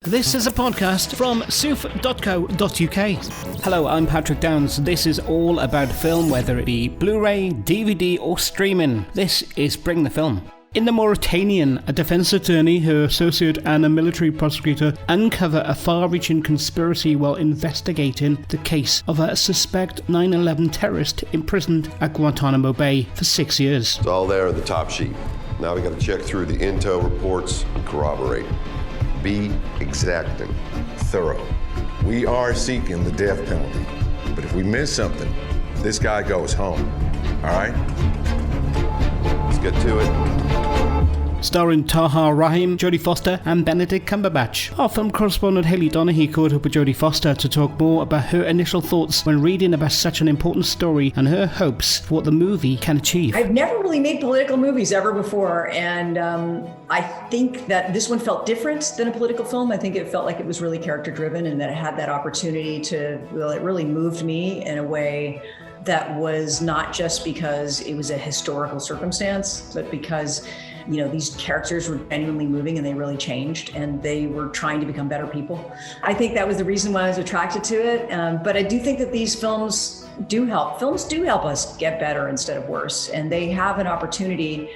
This is a podcast from soof.co.uk. Hello, I'm Patrick Downs. This is all about film, whether it be Blu-ray, DVD or streaming. This is Bring the Film. In the Mauritanian, a defense attorney, her associate and a military prosecutor uncover a far-reaching conspiracy while investigating the case of a suspect 9/11 terrorist imprisoned at Guantanamo Bay for 6 years. It's all there in the top sheet. Now we got to check through the intel reports and corroborate. Be exacting, thorough. We are seeking the death penalty, but if we miss something, this guy goes home, all right? Let's get to it. Starring Taha Rahim, Jodie Foster and Benedict Cumberbatch. Our film correspondent Hayley Donaghy caught up with Jodie Foster to talk more about her initial thoughts when reading about such an important story and her hopes for what the movie can achieve. I've never really made political movies ever before, and I think that this one felt different than a political film. I think it felt like it was really character driven and that it had that opportunity to, well, it really moved me in a way that was not just because it was a historical circumstance, but because these characters were genuinely moving and they really changed and they were trying to become better people. I think that was the reason why I was attracted to it. But I do think that these films do help. Films do help us get better instead of worse. And they have an opportunity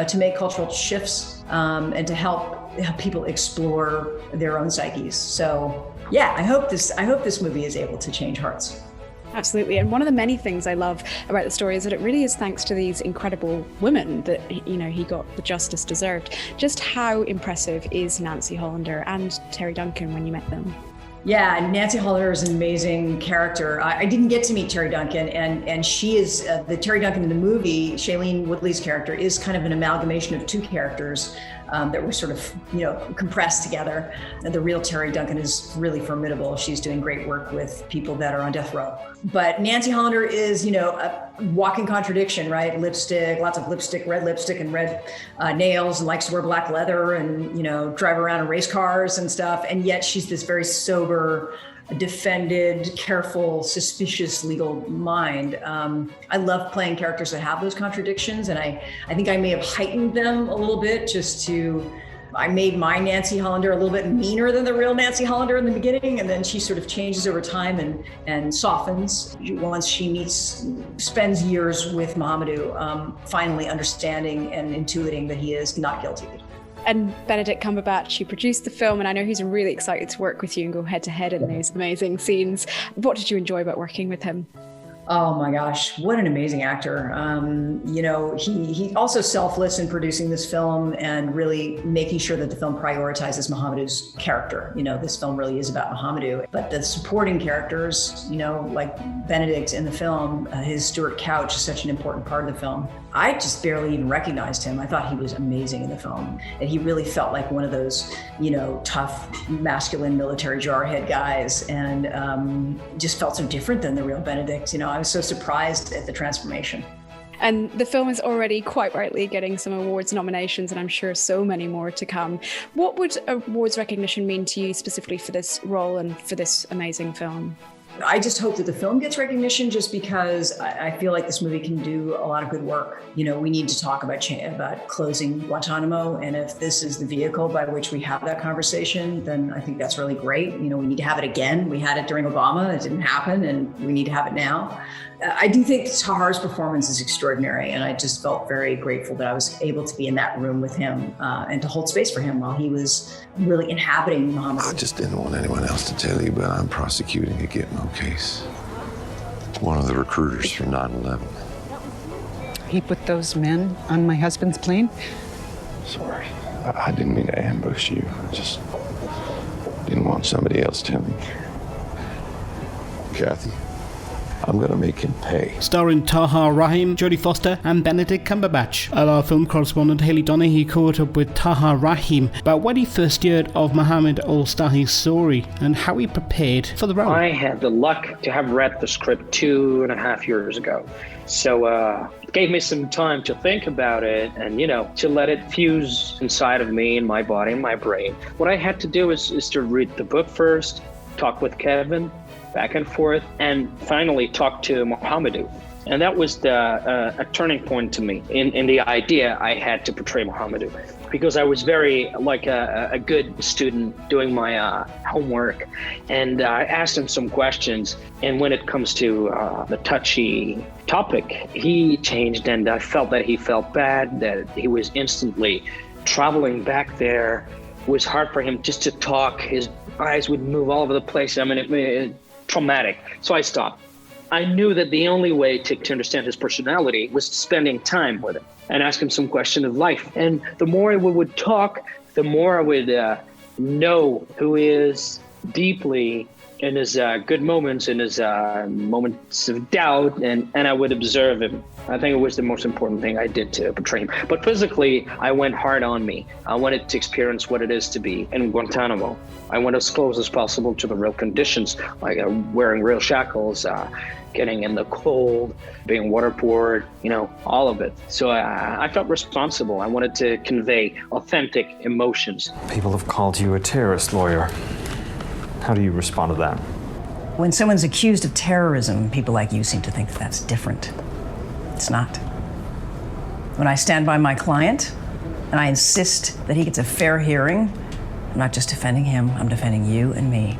to make cultural shifts and to help people explore their own psyches. So yeah, I hope this movie is able to change hearts. Absolutely. And one of the many things I love about the story is that it really is thanks to these incredible women that, he got the justice deserved. Just how impressive is Nancy Hollander and Terry Duncan when you met them? Yeah, Nancy Hollander is an amazing character. I didn't get to meet Terry Duncan, and she is, the Terry Duncan in the movie, Shailene Woodley's character, is kind of an amalgamation of two characters that were sort of, compressed together. And the real Terry Duncan is really formidable. She's doing great work with people that are on death row. But Nancy Hollander is, a walking contradiction, right? Lipstick, lots of lipstick, red nails, and likes to wear black leather and, drive around in race cars and stuff. And yet she's this very sober, defended, careful, suspicious legal mind. I love playing characters that have those contradictions, and I think I may have heightened them a little bit I made my Nancy Hollander a little bit meaner than the real Nancy Hollander in the beginning, and then she sort of changes over time and softens once she spends years with Mohamedou, finally understanding and intuiting that he is not guilty. And Benedict Cumberbatch, you produced the film, and I know he's really excited to work with you and go head to head in those amazing scenes. What did you enjoy about working with him? Oh my gosh, what an amazing actor. He also selfless in producing this film and really making sure that the film prioritizes Mohamedou's character. This film really is about Mohamedou, but the supporting characters, like Benedict in the film, his Stuart Couch is such an important part of the film. I just barely even recognized him. I thought he was amazing in the film. And he really felt like one of those, tough, masculine military jarhead guys, and just felt so different than the real Benedict. I was so surprised at the transformation. And the film is already quite rightly getting some awards nominations, and I'm sure so many more to come. What would awards recognition mean to you specifically for this role and for this amazing film? I just hope that the film gets recognition, just because I feel like this movie can do a lot of good work. We need to talk about closing Guantanamo, and if this is the vehicle by which we have that conversation, then I think that's really great. We need to have it again. We had it during Obama, it didn't happen, and we need to have it now. I do think Tahar's performance is extraordinary, and I just felt very grateful that I was able to be in that room with him and to hold space for him while he was really inhabiting Mohamedou. I just didn't want anyone else to tell you, but I'm prosecuting a Gitmo case. One of the recruiters from 9/11. He put those men on my husband's plane? Sorry, I didn't mean to ambush you. I just didn't want somebody else telling. Kathy, I'm gonna make him pay. Starring Taha Rahim, Jodie Foster and Benedict Cumberbatch. Our film correspondent Hayley Donaghy caught up with Taha Rahim about when he first heard of Mohamed Al-Stahi's story and how he prepared for the role. I had the luck to have read the script 2.5 years ago. So it gave me some time to think about it and, to let it fuse inside of me and my body and my brain. What I had to do is to read the book first, talk with Kevin, back and forth, and finally talk to Mohamedou. And that was a turning point to me in the idea I had to portray Mohamedou. because I was very like a good student doing my homework, and I asked him some questions. And when it comes to the touchy topic, he changed, and I felt that he felt bad, that he was instantly traveling back there. It was hard for him just to talk. His eyes would move all over the place. I mean, it traumatic. So I stopped. I knew that the only way to understand his personality was spending time with him and ask him some question of life. And the more we would talk, the more I would know who he is deeply in his good moments, in his moments of doubt, and I would observe him. I think it was the most important thing I did to portray him. But physically, I went hard on me. I wanted to experience what it is to be in Guantanamo. I went as close as possible to the real conditions, like wearing real shackles, getting in the cold, being waterboarded, all of it. So I felt responsible. I wanted to convey authentic emotions. People have called you a terrorist lawyer. How do you respond to that? When someone's accused of terrorism, people like you seem to think that that's different. It's not. When I stand by my client and I insist that he gets a fair hearing, I'm not just defending him, I'm defending you and me.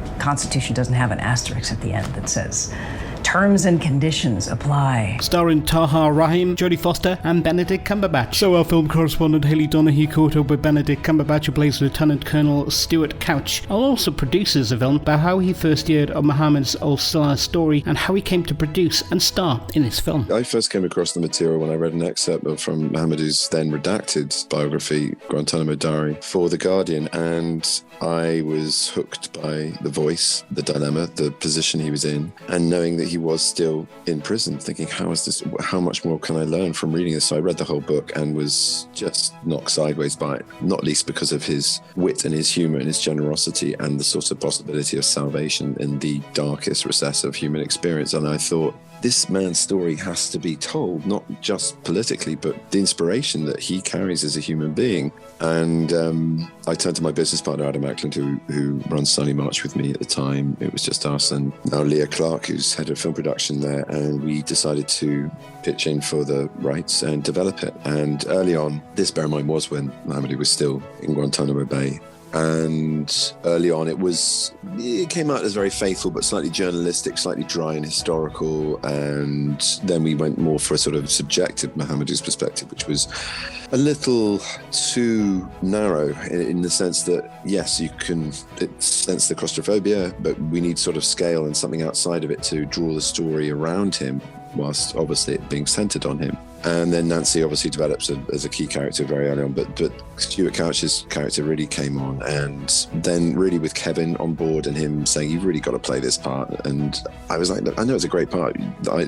The Constitution doesn't have an asterisk at the end that says, terms and conditions apply. Starring Taha Rahim, Jodie Foster and Benedict Cumberbatch. So our film correspondent Hayley Donahue caught up with Benedict Cumberbatch, who plays Lieutenant Colonel Stuart Couch, and also produces the film, about how he first heard of Mohammed's Al-Salah's story and how he came to produce and star in this film. I first came across the material when I read an excerpt from Mohammed's then redacted biography, Guantanamo Diary, for The Guardian, and I was hooked by the voice, the dilemma, the position he was in, and knowing that he was still in prison, thinking, how much more can I learn from reading this? So I read the whole book and was just knocked sideways by it, not least because of his wit and his humor and his generosity and the sort of possibility of salvation in the darkest recess of human experience. And I thought, this man's story has to be told, not just politically, but the inspiration that he carries as a human being. And I turned to my business partner, Adam Ackland, who runs Sunny March with me at the time. It was just us and now Leah Clark, who's head of film production there. And we decided to pitch in for the rights and develop it. And early on, this, bear in mind, was when Mohammed was still in Guantanamo Bay. And early on, it came out as very faithful, but slightly journalistic, slightly dry and historical. And then we went more for a sort of subjective Mohammed's perspective, which was a little too narrow in the sense that, yes, you can sense the claustrophobia, but we need sort of scale and something outside of it to draw the story around him, whilst obviously it being centered on him. And then Nancy obviously develops as a key character very early on, but Stuart Couch's character really came on, and then really with Kevin on board and him saying, you've really got to play this part. And I was like, I know it's a great part.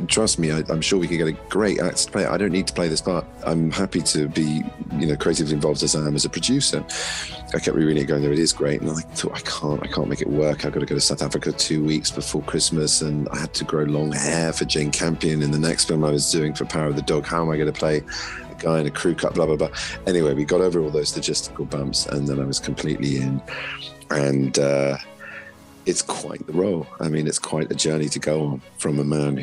Trust me, I'm sure we can get a great actor to play it. I don't need to play this part. I'm happy to be, creatively involved as I am as a producer. I kept rereading it, going, there, it is great. And I thought, I can't make it work. I've got to go to South Africa 2 weeks before Christmas, and I had to grow long hair for Jane Campion in the next film I was doing for Power of the Dog. How am I going to play a guy in a crew cut, blah, blah, blah. Anyway, we got over all those logistical bumps, and then I was completely in. And it's quite the role. I mean, it's quite a journey to go on from a man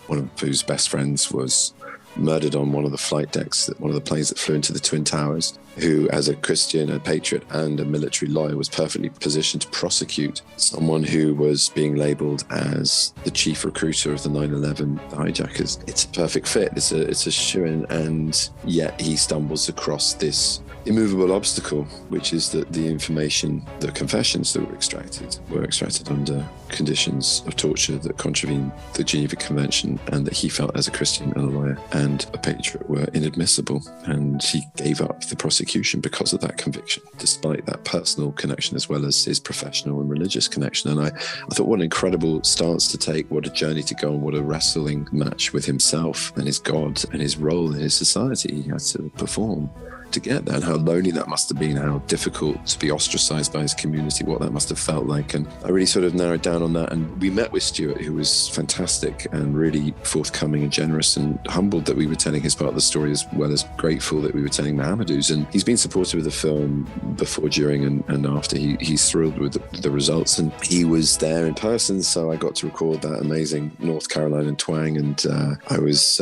one of whose best friends was murdered on one of the flight decks, one of the planes that flew into the Twin Towers, who, as a Christian, a patriot, and a military lawyer, was perfectly positioned to prosecute someone who was being labelled as the chief recruiter of the 9/11 hijackers. It's a perfect fit. It's a shoo-in, and yet he stumbles across this immovable obstacle, which is that the information, the confessions that were extracted under conditions of torture that contravene the Geneva Convention, and that he felt as a Christian and a lawyer and a patriot were inadmissible. And he gave up the prosecution because of that conviction, despite that personal connection as well as his professional and religious connection. And I thought, what an incredible stance to take, what a journey to go on, what a wrestling match with himself and his God and his role in his society he had to perform to get there, and how lonely that must have been, how difficult to be ostracized by his community, what that must have felt like. And I really sort of narrowed down on that. And we met with Stuart, who was fantastic and really forthcoming and generous, and humbled that we were telling his part of the story, as well as grateful that we were telling Mohamedou's. And he's been supportive of the film before, during, and after. He's thrilled with the results, and he was there in person, so I got to record that amazing North Carolina twang, and I was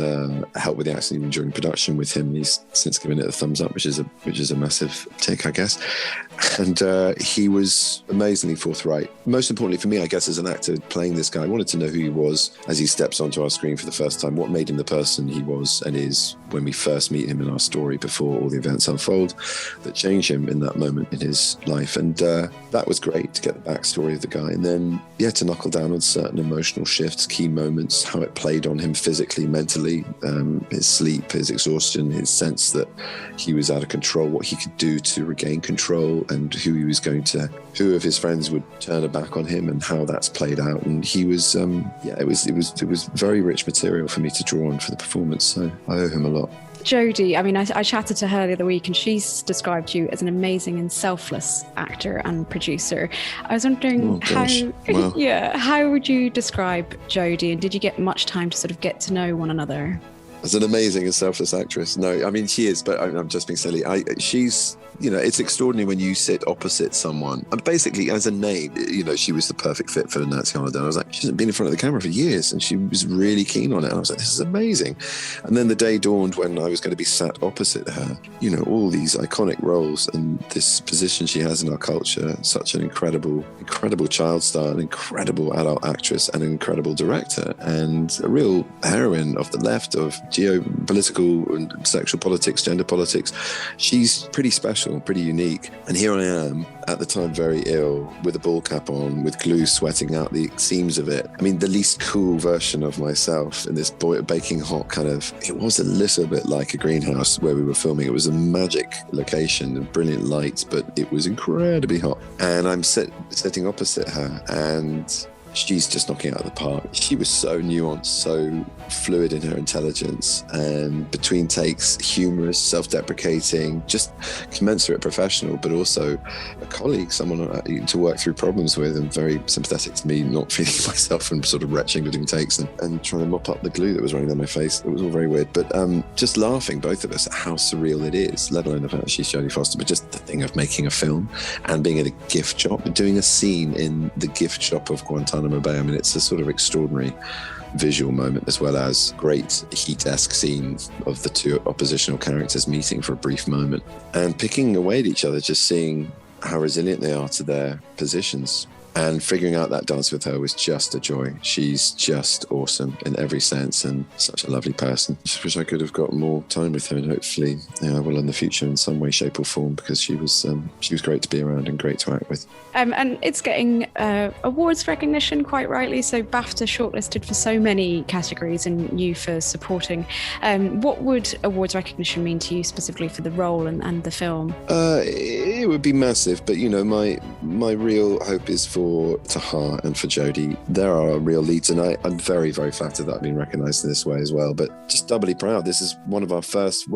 helped with the accent even during production with him. He's since given it a thumbs up, which is a massive tick, I guess. And he was amazingly forthright. Most importantly for me, I guess, as an actor playing this guy, I wanted to know who he was as he steps onto our screen for the first time, what made him the person he was and is when we first meet him in our story before all the events unfold that change him in that moment in his life. And that was great to get the backstory of the guy. And then, to knuckle down on certain emotional shifts, key moments, how it played on him physically, mentally, his sleep, his exhaustion, his sense that he was out of control, what he could do to regain control, and who of his friends would turn a back on him, and how that's played out. And he was, it was very rich material for me to draw on for the performance. So I owe him a lot. Jodie, I mean, I chatted to her the other week and she's described you as an amazing and selfless actor and producer. I was wondering how would you describe Jodie, and did you get much time to sort of get to know one another? As an amazing and selfless actress. No, I mean, she is, but I'm just being silly. She's, it's extraordinary when you sit opposite someone. And basically, as a name, she was the perfect fit for Nancy Hollander. I was like, she hasn't been in front of the camera for years, and she was really keen on it. And I was like, this is amazing. And then the day dawned when I was going to be sat opposite her. All these iconic roles and this position she has in our culture, such an incredible child star, an incredible adult actress, and an incredible director, and a real heroine of the left of geopolitical and sexual politics, gender politics. She's pretty special, pretty unique. And here I am, at the time very ill, with a ball cap on, with glue sweating out the seams of it. I mean, the least cool version of myself in this baking hot kind of, it was a little bit like a greenhouse where we were filming. It was a magic location and brilliant lights, but it was incredibly hot. And I'm sitting opposite her, and she's just knocking it out of the park. She was so nuanced, so fluid in her intelligence, and between takes, humorous, self-deprecating, just commensurate professional, but also a colleague, someone to work through problems with, and very sympathetic to me, not feeling myself and sort of retching between takes and trying to mop up the glue that was running down my face. It was all very weird, but just laughing, both of us, at how surreal it is, let alone the fact that she's Jodie Foster, but just the thing of making a film and being in a gift shop, doing a scene in the gift shop of Guantanamo Bay. I mean, it's a sort of extraordinary visual moment, as well as great Heat-esque scenes of the two oppositional characters meeting for a brief moment and picking away at each other, just seeing how resilient they are to their positions. And figuring out that dance with her was just a joy. She's just awesome in every sense and such a lovely person. Just wish I could have got more time with her, and hopefully I will in the future in some way, shape or form, because she was great to be around and great to act with. And it's getting awards recognition, quite rightly. So BAFTA shortlisted for so many categories, and you for supporting. What would awards recognition mean to you specifically for the role and the film? It would be massive, but my real hope is for Tahar and for Jodie. There are real leads, and I'm very, very flattered that I've been recognised in this way as well, but just doubly proud. This is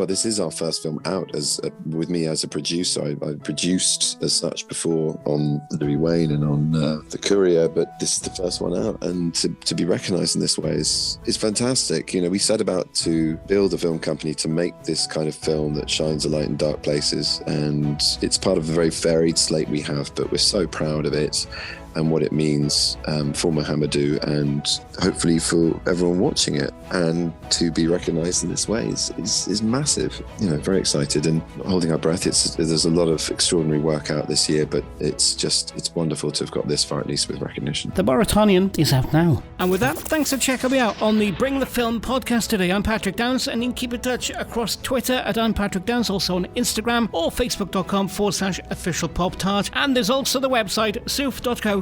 this is our first film out with me as a producer. I produced as such before on Louis Wayne and on The Courier, but this is the first one out, and to be recognised in this way is fantastic. We set about to build a film company to make this kind of film that shines a light in dark places, and it's part of the very varied slate we have, but we're so proud of it and what it means for Mohamedou, and hopefully for everyone watching it. And to be recognised in this way is massive. Very excited and not holding our breath. There's a lot of extraordinary work out this year, but it's wonderful to have got this far, at least with recognition. The Mauritanian is out now. And with that, thanks for checking me out on the Bring the Film podcast today. I'm Patrick Downs, and you can keep in touch across Twitter at I'm Patrick Downs, also on Instagram or facebook.com/officialpoptart. And there's also the website soof.co.uk.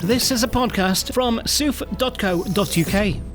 This is a podcast from soof.co.uk.